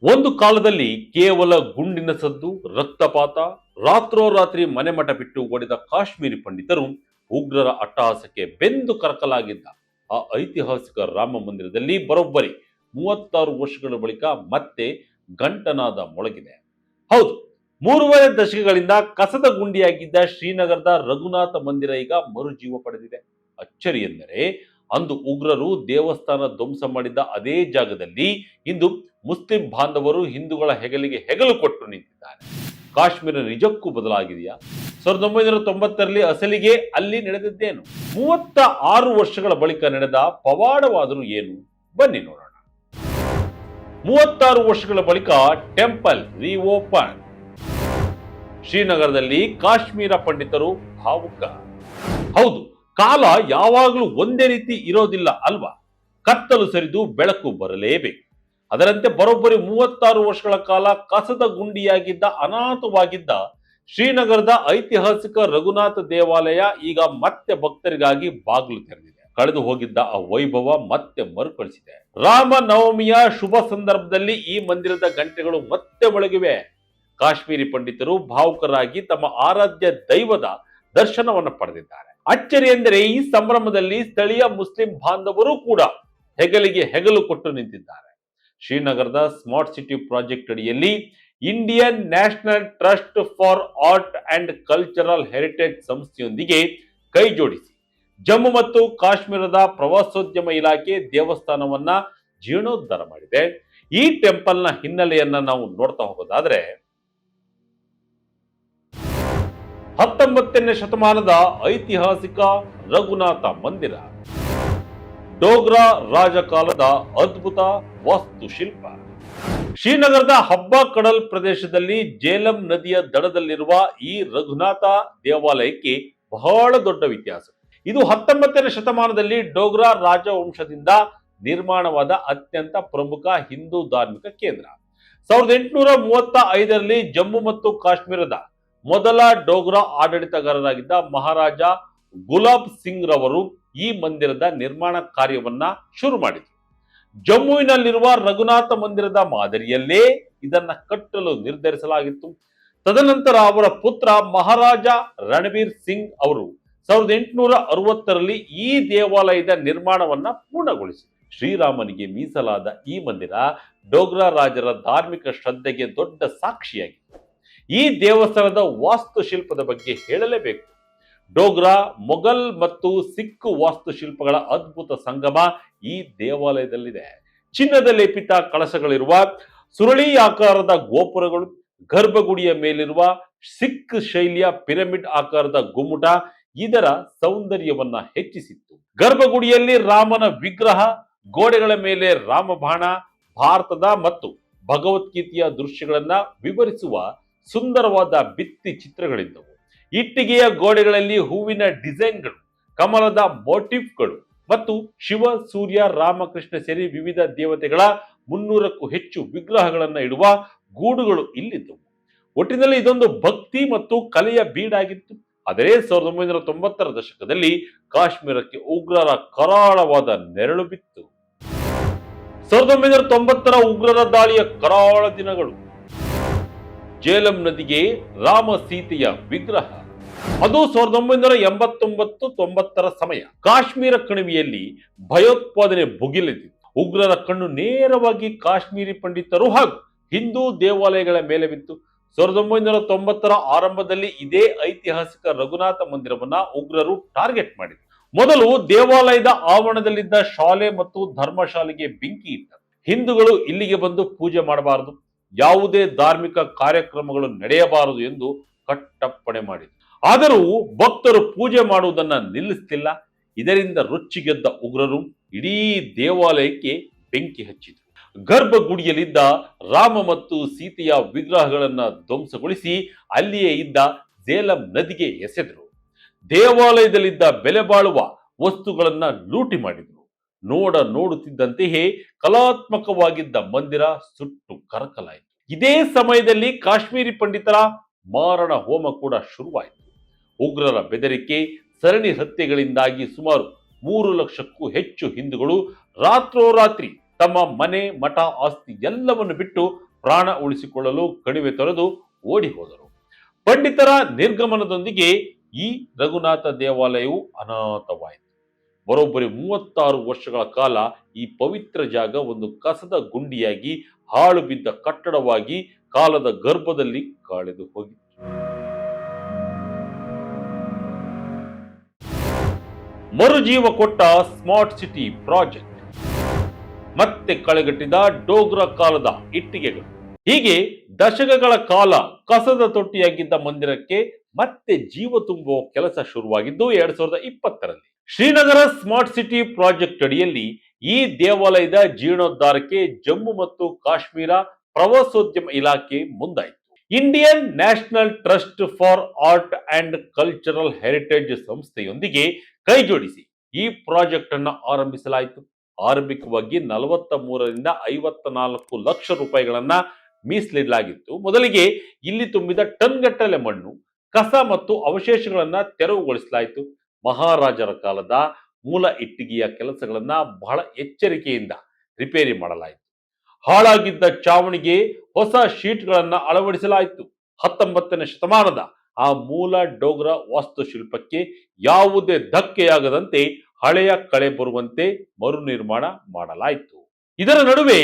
ಒಂದು ಕಾಲದಲ್ಲಿ ಕೇವಲ ಗುಂಡಿನ ಸದ್ದು, ರಕ್ತಪಾತ, ರಾತ್ರೋರಾತ್ರಿ ಮನೆ ಮಠ ಬಿಟ್ಟು ಓಡಿದ ಕಾಶ್ಮೀರಿ ಪಂಡಿತರು ಉಗ್ರರ ಅಟ್ಟಹಾಸಕ್ಕೆ ಬೆಂದು ಕರಕಲಾಗಿದ್ದ ಆ ಐತಿಹಾಸಿಕ ರಾಮ ಮಂದಿರದಲ್ಲಿ ಬರೋಬ್ಬರಿ 36 ವರ್ಷಗಳ ಬಳಿಕ ಮತ್ತೆ ಗಂಟನಾದ ಮೊಳಗಿದೆ. ಹೌದು, ಮೂರುವರೆ ದಶಕಗಳಿಂದ ಕಸದ ಗುಂಡಿಯಾಗಿದ್ದ ಶ್ರೀನಗರದ ರಘುನಾಥ ಮಂದಿರ ಈಗ ಮರುಜೀವ ಪಡೆದಿದೆ. ಅಚ್ಚರಿ ಎಂದರೆ ಅಂದು ಉಗ್ರರು ದೇವಸ್ಥಾನ ಧ್ವಂಸ ಮಾಡಿದ್ದ ಅದೇ ಜಾಗದಲ್ಲಿ ಇಂದು ಮುಸ್ಲಿಂ ಬಾಂಧವರು ಹಿಂದೂಗಳ ಹೆಗಲಿಗೆ ಹೆಗಲು ಕೊಟ್ಟು ನಿಂತಿದ್ದಾರೆ. ಕಾಶ್ಮೀರ ನಿಜಕ್ಕೂ ಬದಲಾಗಿದೆಯಾ? 1990ರಲ್ಲಿ ಅಸಲಿಗೆ ಅಲ್ಲಿ ನಡೆದಿದ್ದೇನು? 36 ವರ್ಷಗಳ ಬಳಿಕ ನಡೆದ ಪವಾಡವಾದರೂ ಏನು? ಬನ್ನಿ ನೋಡೋಣ. 36 ವರ್ಷಗಳ ಬಳಿಕ ಟೆಂಪಲ್ ರಿಓಪನ್. ಶ್ರೀನಗರದಲ್ಲಿ ಕಾಶ್ಮೀರ ಪಂಡಿತರು ಭಾವುಕ. ಹೌದು, ಕಾಲ ಯಾವಾಗಲೂ ಒಂದೇ ರೀತಿ ಇರೋದಿಲ್ಲ ಅಲ್ವಾ? ಕತ್ತಲು ಸರಿದು ಬೆಳಕು ಬರಲೇಬೇಕು. ಅದರಂತೆ ಬರೋಬ್ಬರಿ 36 ವರ್ಷಗಳ ಕಾಲ ಕಸದ ಗುಂಡಿಯಾಗಿದ್ದ, ಅನಾಥವಾಗಿದ್ದ ಶ್ರೀನಗರದ ಐತಿಹಾಸಿಕ ರಘುನಾಥ ದೇವಾಲಯ ಈಗ ಮತ್ತೆ ಭಕ್ತರಿಗಾಗಿ ಬಾಗಿಲು ತೆರೆದಿದೆ. ಕಳೆದು ಹೋಗಿದ್ದ ಆ ವೈಭವ ಮತ್ತೆ ಮರುಕಳಿಸಿದೆ. ರಾಮ ನವಮಿಯ ಶುಭ ಸಂದರ್ಭದಲ್ಲಿ ಈ ಮಂದಿರದ ಗಂಟೆಗಳು ಮತ್ತೆ ಮೊಳಗಿವೆ. ಕಾಶ್ಮೀರಿ ಪಂಡಿತರು ಭಾವುಕರಾಗಿ ತಮ್ಮ ಆರಾಧ್ಯ ದೈವದ ದರ್ಶನವನ್ನು ಪಡೆದಿದ್ದಾರೆ. ಅಚ್ಚರಿ ಎಂದರೆ ಈ ಸಂಭ್ರಮದಲ್ಲಿ ಸ್ಥಳೀಯ ಮುಸ್ಲಿಂ ಬಾಂಧವರು ಕೂಡ ಹೆಗಲಿಗೆ ಹೆಗಲು ಕೊಟ್ಟು ನಿಂತಿದ್ದಾರೆ. ಶ್ರೀನಗರದ ಸ್ಮಾರ್ಟ್ ಸಿಟಿ ಪ್ರಾಜೆಕ್ಟ್ ಅಡಿಯಲ್ಲಿ Indian national trust for art and cultural heritage ಸಂಸ್ಥೆಯೊಂದಿಗೆ ಕೈ ಜೋಡಿಸಿ ಜಮ್ಮು ಮತ್ತು ಕಾಶ್ಮೀರದ ಪ್ರವಾಸೋದ್ಯಮ ಇಲಾಖೆ ದೇವಸ್ಥಾನವನ್ನ ಜೀರ್ಣೋದ್ಧಾರ ಮಾಡಿದೆ. ಈ ಟೆಂಪಲ್ನ ಹಿನ್ನೆಲೆಯನ್ನ ನಾವು ನೋಡ್ತಾ ಹೋಗೋದಾದ್ರೆ 19ನೇ ಶತಮಾನದ ಐತಿಹಾಸಿಕ ರಘುನಾಥ ಮಂದಿರ, ಡೋಗ್ರಾ ರಾಜಕಾಲದ ಅದ್ಭುತ ವಾಸ್ತುಶಿಲ್ಪ. ಶ್ರೀನಗರದ ಹಬ್ಬ ಕಡಲ್ ಪ್ರದೇಶದಲ್ಲಿ ಜೇಲಂ ನದಿಯ ದಡದಲ್ಲಿರುವ ಈ ರಘುನಾಥ ದೇವಾಲಯಕ್ಕೆ ಬಹಳ ದೊಡ್ಡ ಇತಿಹಾಸ. ಇದು 19ನೇ ಶತಮಾನದಲ್ಲಿ ಡೋಗ್ರಾ ರಾಜವಂಶದಿಂದ ನಿರ್ಮಾಣವಾದ ಅತ್ಯಂತ ಪ್ರಮುಖ ಹಿಂದೂ ಧಾರ್ಮಿಕ ಕೇಂದ್ರ. 1835ರಲ್ಲಿ ಜಮ್ಮು ಮತ್ತು ಕಾಶ್ಮೀರದ ಮೊದಲ ಡೋಗ್ರಾ ಆಡಳಿತಗಾರರಾಗಿದ್ದ ಮಹಾರಾಜ ಗುಲಾಬ್ ಸಿಂಗ್ ರವರು ಈ ಮಂದಿರದ ನಿರ್ಮಾಣ ಕಾರ್ಯವನ್ನ ಶುರು ಮಾಡಿದರು. ಜಮ್ಮುವಿನಲ್ಲಿರುವ ರಘುನಾಥ ಮಂದಿರದ ಮಾದರಿಯಲ್ಲೇ ಇದನ್ನ ಕಟ್ಟಲು ನಿರ್ಧರಿಸಲಾಗಿತ್ತು. ತದನಂತರ ಅವರ ಪುತ್ರ ಮಹಾರಾಜ ರಣಬೀರ್ ಸಿಂಗ್ ಅವರು 1860ರಲ್ಲಿ ಈ ದೇವಾಲಯದ ನಿರ್ಮಾಣವನ್ನ ಪೂರ್ಣಗೊಳಿಸಿದರು. ಶ್ರೀರಾಮನಿಗೆ ಮೀಸಲಾದ ಈ ಮಂದಿರ ಡೋಗ್ರಾ ರಾಜರ ಧಾರ್ಮಿಕ ಶ್ರದ್ಧೆಗೆ ದೊಡ್ಡ ಸಾಕ್ಷಿಯಾಗಿದೆ. ಈ ದೇವಸ್ಥಾನದ ವಾಸ್ತುಶಿಲ್ಪದ ಬಗ್ಗೆ ಹೇಳಲೇಬೇಕು. ಡೋಗ್ರಾ, ಮೊಘಲ್ ಮತ್ತು ಸಿಖ್ ವಾಸ್ತುಶಿಲ್ಪಗಳ ಅದ್ಭುತ ಸಂಗಮ ಈ ದೇವಾಲಯದಲ್ಲಿದೆ. ಚಿನ್ನದ ಲೇಪಿತ ಕಳಶಗಳಿರುವ ಸುರುಳಿ ಆಕಾರದ ಗೋಪುರಗಳು, ಗರ್ಭಗುಡಿಯ ಮೇಲಿರುವ ಸಿಖ್ ಶೈಲಿಯ ಪಿರಮಿಡ್ ಆಕಾರದ ಗುಮ್ಮಟ ಇದರ ಸೌಂದರ್ಯವನ್ನ ಹೆಚ್ಚಿಸಿತ್ತು. ಗರ್ಭಗುಡಿಯಲ್ಲಿ ರಾಮನ ವಿಗ್ರಹ, ಗೋಡೆಗಳ ಮೇಲೆ ರಾಮಬಾಣ, ಭಾರತದ ಮತ್ತು ಭಗವದ್ಗೀತೆಯ ದೃಶ್ಯಗಳನ್ನ ವಿವರಿಸುವ ಸುಂದರವಾದ ಭಿತ್ತಿ ಚಿತ್ರಗಳಿದ್ದವು. ಇಟ್ಟಿಗೆಯ ಗೋಡೆಗಳಲ್ಲಿ ಹೂವಿನ ಡಿಸೈನ್ಗಳು, ಕಮಲದ ಮೋಟಿಫ್ಗಳು ಮತ್ತು ಶಿವ, ಸೂರ್ಯ, ರಾಮಕೃಷ್ಣ ಸೇರಿ ವಿವಿಧ ದೇವತೆಗಳ 300ಕ್ಕೂ ಹೆಚ್ಚು ವಿಗ್ರಹಗಳನ್ನ ಇಡುವ ಗೂಡುಗಳು ಇಲ್ಲಿದ್ದವು. ಒಟ್ಟಿನಲ್ಲಿ ಇದೊಂದು ಭಕ್ತಿ ಮತ್ತು ಕಲೆಯ ಬೀಡಾಗಿತ್ತು. ಆದರೆ 1990ರ ದಶಕದಲ್ಲಿ ಕಾಶ್ಮೀರಕ್ಕೆ ಉಗ್ರರ ಕರಾಳವಾದ ನೆರಳು ಬಿತ್ತು. 1990ರ ಉಗ್ರರ ದಾಳಿಯ ಕರಾಳ ದಿನಗಳು. ಜೇಲಂ ನದಿಗೆ ರಾಮ ಸೀತೆಯ ವಿಗ್ರಹ, ಅದು 1989-90ರ ಸಮಯ. ಕಾಶ್ಮೀರ ಕಣಿವೆಯಲ್ಲಿ ಭಯೋತ್ಪಾದನೆ ಭುಗಿಲೆದ್ದಿತ್ತು. ಉಗ್ರರ ಕಣ್ಣು ನೇರವಾಗಿ ಕಾಶ್ಮೀರಿ ಪಂಡಿತರು ಹಾಗೂ ಹಿಂದೂ ದೇವಾಲಯಗಳ ಮೇಲೆ ಬಿತ್ತು. 1990ರ ಆರಂಭದಲ್ಲಿ ಇದೇ ಐತಿಹಾಸಿಕ ರಘುನಾಥ ಮಂದಿರವನ್ನ ಉಗ್ರರು ಟಾರ್ಗೆಟ್ ಮಾಡಿದರು. ಮೊದಲು ದೇವಾಲಯದ ಆವರಣದಲ್ಲಿದ್ದ ಶಾಲೆ ಮತ್ತು ಧರ್ಮಶಾಲೆಗೆ ಬೆಂಕಿ ಇಟ್ಟರು. ಹಿಂದೂಗಳು ಇಲ್ಲಿಗೆ ಬಂದು ಪೂಜೆ ಮಾಡಬಾರದು, ಯಾವುದೇ ಧಾರ್ಮಿಕ ಕಾರ್ಯಕ್ರಮಗಳು ನಡೆಯಬಾರದು ಎಂದು ಕಟ್ಟಪ್ಪಣೆ ಮಾಡಿದರು. ಆದರೂ ಭಕ್ತರು ಪೂಜೆ ಮಾಡುವುದನ್ನು ನಿಲ್ಲಿಸುತ್ತಿಲ್ಲ. ಇದರಿಂದ ರೊಚ್ಚಿಗೆದ್ದ ಉಗ್ರರು ಇಡೀ ದೇವಾಲಯಕ್ಕೆ ಬೆಂಕಿ ಹಚ್ಚಿದರು. ಗರ್ಭಗುಡಿಯಲ್ಲಿದ್ದ ರಾಮ ಮತ್ತು ಸೀತೆಯ ವಿಗ್ರಹಗಳನ್ನು ಧ್ವಂಸಗೊಳಿಸಿ ಅಲ್ಲಿಯೇ ಇದ್ದ ಜೇಲಂ ನದಿಗೆ ಎಸೆದರು. ದೇವಾಲಯದಲ್ಲಿದ್ದ ಬೆಲೆ ಬಾಳುವ ವಸ್ತುಗಳನ್ನ ಲೂಟಿ ಮಾಡಿದರು. ನೋಡುತ್ತಿದ್ದಂತೆಯೇ ಕಲಾತ್ಮಕವಾಗಿದ್ದ ಮಂದಿರ ಸುಟ್ಟು ಕರಕಲಾಯಿತು. ಇದೇ ಸಮಯದಲ್ಲಿ ಕಾಶ್ಮೀರಿ ಪಂಡಿತರ ಮಾರಣ ಹೋಮ ಕೂಡ ಶುರುವಾಯಿತು. ಉಗ್ರರ ಬೆದರಿಕೆ, ಸರಣಿ ಹತ್ಯೆಗಳಿಂದಾಗಿ ಸುಮಾರು 3 ಲಕ್ಷಕ್ಕೂ ಹೆಚ್ಚು ಹಿಂದೂಗಳು ರಾತ್ರೋರಾತ್ರಿ ತಮ್ಮ ಮನೆ, ಮಠ, ಆಸ್ತಿ ಎಲ್ಲವನ್ನು ಬಿಟ್ಟು ಪ್ರಾಣ ಉಳಿಸಿಕೊಳ್ಳಲು ಕಣಿವೆ ತೊರೆದು ಓಡಿ ಹೋದರು. ಪಂಡಿತರ ನಿರ್ಗಮನದೊಂದಿಗೆ ಈ ರಘುನಾಥ ದೇವಾಲಯವು ಅನಾಥವಾಯಿತು. ಬರೋಬ್ಬರಿ 36 ವರ್ಷಗಳ ಕಾಲ ಈ ಪವಿತ್ರ ಜಾಗ ಒಂದು ಕಸದ ಗುಂಡಿಯಾಗಿ ಹಾಳು ಬಿದ್ದ ಕಟ್ಟಡವಾಗಿ ಕಾಲದ ಗರ್ಭದಲ್ಲಿ ಕಳೆದು ಹೋಗಿತ್ತು. ಮರುಜೀವ ಕೊಟ್ಟ ಸ್ಮಾರ್ಟ್ ಸಿಟಿ ಪ್ರಾಜೆಕ್ಟ್, ಮತ್ತೆ ಕಳೆಗಟ್ಟಿದ ಡೋಗ್ರಾ ಕಾಲದ ಇಟ್ಟಿಗೆಗಳು. ಹೀಗೆ ದಶಕಗಳ ಕಾಲ ಕಸದ ತೊಟ್ಟಿಯಾಗಿದ್ದ ಮಂದಿರಕ್ಕೆ ಮತ್ತೆ ಜೀವ ತುಂಬುವ ಕೆಲಸ ಶುರುವಾಗಿದ್ದು 2020ರಲ್ಲಿ. ಶ್ರೀನಗರ ಸ್ಮಾರ್ಟ್ ಸಿಟಿ ಪ್ರಾಜೆಕ್ಟ್ ಅಡಿಯಲ್ಲಿ ಈ ದೇವಾಲಯದ ಜೀರ್ಣೋದ್ಧಾರಕ್ಕೆ ಜಮ್ಮು ಮತ್ತು ಕಾಶ್ಮೀರ ಪ್ರವಾಸೋದ್ಯಮ ಇಲಾಖೆ ಮುಂದಾಯಿತು. Indian national trust for art and cultural heritage ಸಂಸ್ಥೆಯೊಂದಿಗೆ ಕೈಜೋಡಿಸಿ ಈ ಪ್ರಾಜೆಕ್ಟ್ ಅನ್ನು ಆರಂಭಿಸಲಾಯಿತು. ಆರಂಭಿಕವಾಗಿ 43ರಿಂದ 54 ಲಕ್ಷ ರೂಪಾಯಿಗಳನ್ನ ಮೀಸಲಿಡಲಾಗಿತ್ತು. ಮೊದಲಿಗೆ ಇಲ್ಲಿ ತುಂಬಿದ ಟನ್ಗಟ್ಟಲೆ ಮಣ್ಣು, ಕಸ ಮತ್ತು ಅವಶೇಷಗಳನ್ನ ತೆರವುಗೊಳಿಸಲಾಯಿತು. ಮಹಾರಾಜರ ಕಾಲದ ಮೂಲ ಇಟ್ಟಿಗೆಯ ಕೆಲಸಗಳನ್ನ ಬಹಳ ಎಚ್ಚರಿಕೆಯಿಂದ ರಿಪೇರಿ ಮಾಡಲಾಯಿತು. ಹಾಳಾಗಿದ್ದ ಚಾವಣಿಗೆ ಹೊಸ ಶೀಟ್ಗಳನ್ನ ಅಳವಡಿಸಲಾಯಿತು. 19ನೇ ಶತಮಾನದ ಆ ಮೂಲ ಡೋಗ್ರಾ ವಾಸ್ತುಶಿಲ್ಪಕ್ಕೆ ಯಾವುದೇ ಧಕ್ಕೆಯಾಗದಂತೆ ಹಳೆಯ ಕಳೆ ಬರುವಂತೆ ಮರು ನಿರ್ಮಾಣ ಮಾಡಲಾಯಿತು. ಇದರ ನಡುವೆ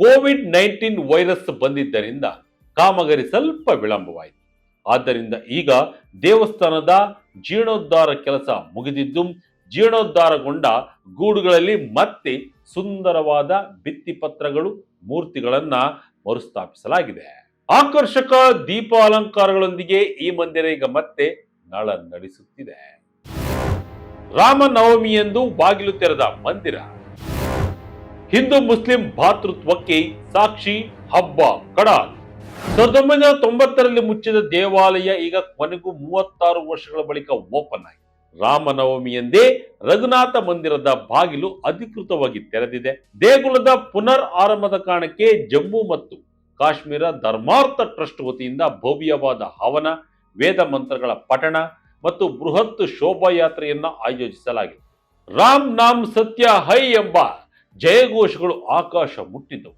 ಕೋವಿಡ್-19 ವೈರಸ್ ಬಂದಿದ್ದರಿಂದ ಕಾಮಗಾರಿ ಸ್ವಲ್ಪ ವಿಳಂಬವಾಯಿತು. ಆದ್ದರಿಂದ ಈಗ ದೇವಸ್ಥಾನದ ಜೀರ್ಣೋದ್ಧಾರ ಕೆಲಸ ಮುಗಿದಿದ್ದು, ಜೀರ್ಣೋದ್ಧಾರಗೊಂಡ ಗೂಡುಗಳಲ್ಲಿ ಮತ್ತೆ ಸುಂದರವಾದ ಭಿತ್ತಿಪತ್ರಗಳು, ಮೂರ್ತಿಗಳನ್ನ ಮರುಸ್ಥಾಪಿಸಲಾಗಿದೆ. ಆಕರ್ಷಕ ದೀಪ ಅಲಂಕಾರಗಳೊಂದಿಗೆ ಈ ಮಂದಿರ ಈಗ ಮತ್ತೆ ನಳನಳಿಸುತ್ತಿದೆ. ರಾಮನವಮಿಯಂದು ಬಾಗಿಲು ತೆರೆದ ಮಂದಿರ, ಹಿಂದೂ ಮುಸ್ಲಿಂ ಭಾತೃತ್ವಕ್ಕೆ ಸಾಕ್ಷಿ ಹಬ್ಬ ಕಡಾಲ್. 1990ರಲ್ಲಿ ಮುಚ್ಚಿದ ದೇವಾಲಯ ಈಗ ಕೊನೆಗೂ 36 ವರ್ಷಗಳ ಬಳಿಕ ಓಪನ್ ಆಗಿದೆ. ರಾಮನವಮಿಯಂದೇ ರಘುನಾಥ ಮಂದಿರದ ಬಾಗಿಲು ಅಧಿಕೃತವಾಗಿ ತೆರೆದಿದೆ. ದೇಗುಲದ ಪುನರ್ ಆರಂಭದ ಕಾರಣಕ್ಕೆ ಜಮ್ಮು ಮತ್ತು ಕಾಶ್ಮೀರ ಧರ್ಮಾರ್ಥ ಟ್ರಸ್ಟ್ ವತಿಯಿಂದ ಭವ್ಯವಾದ ಹವನ, ವೇದ ಮಂತ್ರಗಳ ಪಠಣ ಮತ್ತು ಬೃಹತ್ ಶೋಭಾಯಾತ್ರೆಯನ್ನ ಆಯೋಜಿಸಲಾಗಿದೆ. ರಾಮ್ ನಾಮ್ ಸತ್ಯ ಹೈ ಎಂಬ ಜಯಘೋಷಗಳು ಆಕಾಶ ಮುಟ್ಟಿದ್ದವು.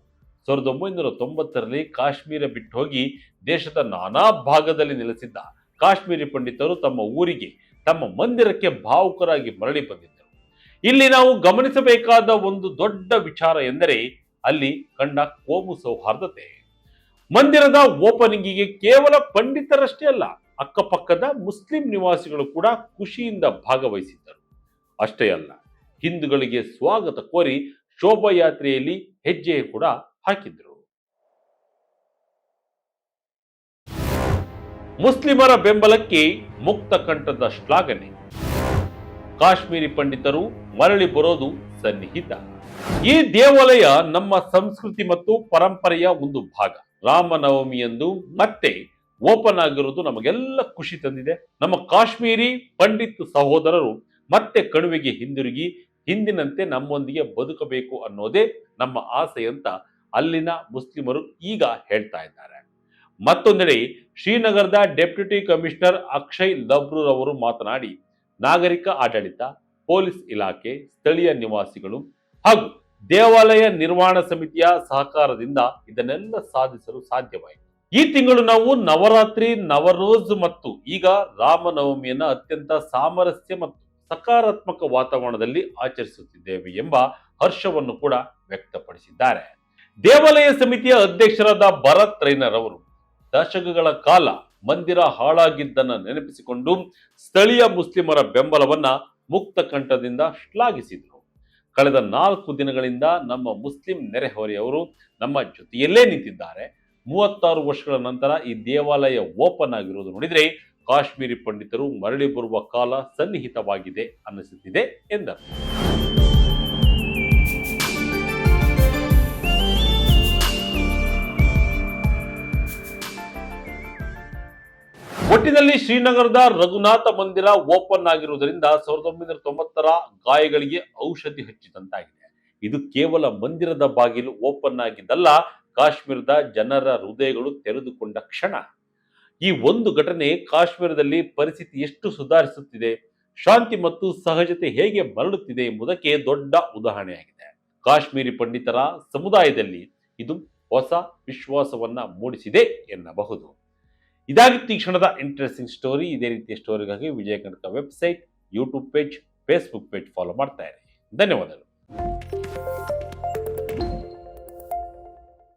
1990ರಲ್ಲಿ ಕಾಶ್ಮೀರ ಬಿಟ್ಟು ಹೋಗಿ ದೇಶದ ನಾನಾ ಭಾಗದಲ್ಲಿ ನೆಲೆಸಿದ್ದ ಕಾಶ್ಮೀರಿ ಪಂಡಿತರು ತಮ್ಮ ಊರಿಗೆ, ತಮ್ಮ ಮಂದಿರಕ್ಕೆ ಭಾವುಕರಾಗಿ ಮರಳಿ ಬಂದಿದ್ದರು. ಇಲ್ಲಿ ನಾವು ಗಮನಿಸಬೇಕಾದ ಒಂದು ದೊಡ್ಡ ವಿಚಾರ ಎಂದರೆ ಅಲ್ಲಿ ಕಂಡ ಕೋಮು ಸೌಹಾರ್ದತೆ. ಮಂದಿರದ ಓಪನಿಂಗಿಗೆ ಕೇವಲ ಪಂಡಿತರಷ್ಟೇ ಅಲ್ಲ, ಅಕ್ಕಪಕ್ಕದ ಮುಸ್ಲಿಂ ನಿವಾಸಿಗಳು ಕೂಡ ಖುಷಿಯಿಂದ ಭಾಗವಹಿಸಿದ್ದರು. ಅಷ್ಟೇ ಅಲ್ಲ, ಹಿಂದೂಗಳಿಗೆ ಸ್ವಾಗತ ಕೋರಿ ಶೋಭಾಯಾತ್ರೆಯಲ್ಲಿ ಹೆಜ್ಜೆ ಕೂಡ ಹಾಕಿದ್ರು. ಮುಸ್ಲಿಮರ ಬೆಂಬಲಕ್ಕೆ ಮುಕ್ತ ಕಂಠದ ಶ್ಲಾಘನೆ. ಕಾಶ್ಮೀರಿ ಪಂಡಿತರು ಮರಳಿ ಬರೋದು ಸನ್ನಿಹಿತ. ಈ ದೇವಾಲಯ ನಮ್ಮ ಸಂಸ್ಕೃತಿ ಮತ್ತು ಪರಂಪರೆಯ ಒಂದು ಭಾಗ. ರಾಮನವಮಿಯಂದು ಮತ್ತೆ ಓಪನ್ ಆಗಿರುವುದು ನಮಗೆಲ್ಲ ಖುಷಿ ತಂದಿದೆ. ನಮ್ಮ ಕಾಶ್ಮೀರಿ ಪಂಡಿತ್ ಸಹೋದರರು ಮತ್ತೆ ಕಣಿವೆಗೆ ಹಿಂದಿರುಗಿ ಹಿಂದಿನಂತೆ ನಮ್ಮೊಂದಿಗೆ ಬದುಕಬೇಕು ಅನ್ನೋದೇ ನಮ್ಮ ಆಸೆ ಅಂತ ಅಲ್ಲಿನ ಮುಸ್ಲಿಮರು ಈಗ ಹೇಳ್ತಾ ಇದ್ದಾರೆ. ಮತ್ತೊಂದೆಡೆ ಶ್ರೀನಗರದ ಡೆಪ್ಯೂಟಿ ಕಮಿಷನರ್ ಅಕ್ಷಯ್ ಲಬ್ರೂರ್ ಅವರು ಮಾತನಾಡಿ, ನಾಗರಿಕ ಆಡಳಿತ, ಪೊಲೀಸ್ ಇಲಾಖೆ, ಸ್ಥಳೀಯ ನಿವಾಸಿಗಳು ಹಾಗೂ ದೇವಾಲಯ ನಿರ್ವಹಣಾ ಸಮಿತಿಯ ಸಹಕಾರದಿಂದ ಇದನ್ನೆಲ್ಲ ಸಾಧಿಸಲು ಸಾಧ್ಯವಾಯಿತು. ಈ ತಿಂಗಳು ನಾವು ನವರಾತ್ರಿ, ನವರೋಜ್ ಮತ್ತು ಈಗ ರಾಮನವಮಿಯನ್ನ ಅತ್ಯಂತ ಸಾಮರಸ್ಯ ಮತ್ತು ಸಕಾರಾತ್ಮಕ ವಾತಾವರಣದಲ್ಲಿ ಆಚರಿಸುತ್ತಿದ್ದೇವೆ ಎಂಬ ಹರ್ಷವನ್ನು ಕೂಡ ವ್ಯಕ್ತಪಡಿಸಿದ್ದಾರೆ. ದೇವಾಲಯ ಸಮಿತಿಯ ಅಧ್ಯಕ್ಷರಾದ ಭರತ್ ರೈನರ್ ಅವರು ದಶಕಗಳ ಕಾಲ ಮಂದಿರ ಹಾಳಾಗಿದ್ದನ್ನು ನೆನಪಿಸಿಕೊಂಡು ಸ್ಥಳೀಯ ಮುಸ್ಲಿಮರ ಬೆಂಬಲವನ್ನ ಮುಕ್ತ ಕಂಠದಿಂದ ಶ್ಲಾಘಿಸಿದರು. ಕಳೆದ 4 ದಿನಗಳಿಂದ ನಮ್ಮ ಮುಸ್ಲಿಂ ನೆರೆಹೊರೆಯವರು ನಮ್ಮ ಜೊತೆಯಲ್ಲೇ ನಿಂತಿದ್ದಾರೆ. 36 ವರ್ಷಗಳ ನಂತರ ಈ ದೇವಾಲಯ ಓಪನ್ ಆಗಿರುವುದು ನೋಡಿದ್ರೆ ಕಾಶ್ಮೀರಿ ಪಂಡಿತರು ಮರಳಿ ಬರುವ ಕಾಲ ಸನ್ನಿಹಿತವಾಗಿದೆ ಅನ್ನಿಸುತ್ತಿದೆ ಎಂದರು. ಒಟ್ಟಿನಲ್ಲಿ ಶ್ರೀನಗರದ ರಘುನಾಥ ಮಂದಿರ ಓಪನ್ ಆಗಿರುವುದರಿಂದ 1990ರ ಗಾಯಗಳಿಗೆ ಔಷಧಿ ಹಚ್ಚಿದಂತಾಗಿದೆ. ಇದು ಕೇವಲ ಮಂದಿರದ ಬಾಗಿಲು ಓಪನ್ ಆಗಿದ್ದಲ್ಲ, ಕಾಶ್ಮೀರದ ಜನರ ಹೃದಯಗಳು ತೆರೆದುಕೊಂಡ ಕ್ಷಣ. ಈ ಒಂದು ಘಟನೆ ಕಾಶ್ಮೀರದಲ್ಲಿ ಪರಿಸ್ಥಿತಿ ಎಷ್ಟು ಸುಧಾರಿಸುತ್ತಿದೆ, ಶಾಂತಿ ಮತ್ತು ಸಹಜತೆ ಹೇಗೆ ಮರಳುತ್ತಿದೆ ಎಂಬುದಕ್ಕೆ ದೊಡ್ಡ ಉದಾಹರಣೆಯಾಗಿದೆ. ಕಾಶ್ಮೀರಿ ಪಂಡಿತರ ಸಮುದಾಯದಲ್ಲಿ ಇದು ಹೊಸ ವಿಶ್ವಾಸವನ್ನ ಮೂಡಿಸಿದೆ ಎನ್ನಬಹುದು. ಇದಾಗಿತ್ತು ಈ ಕ್ಷಣದ ಇಂಟ್ರೆಸ್ಟಿಂಗ್ ಸ್ಟೋರಿ. ಇದೇ ರೀತಿಯ ಸ್ಟೋರಿಗಾಗಿ Vijaya Karnataka website, YouTube page, Facebook page follow ಮಾಡ್ತಾ ಇರಿ. ಧನ್ಯವಾದಗಳು.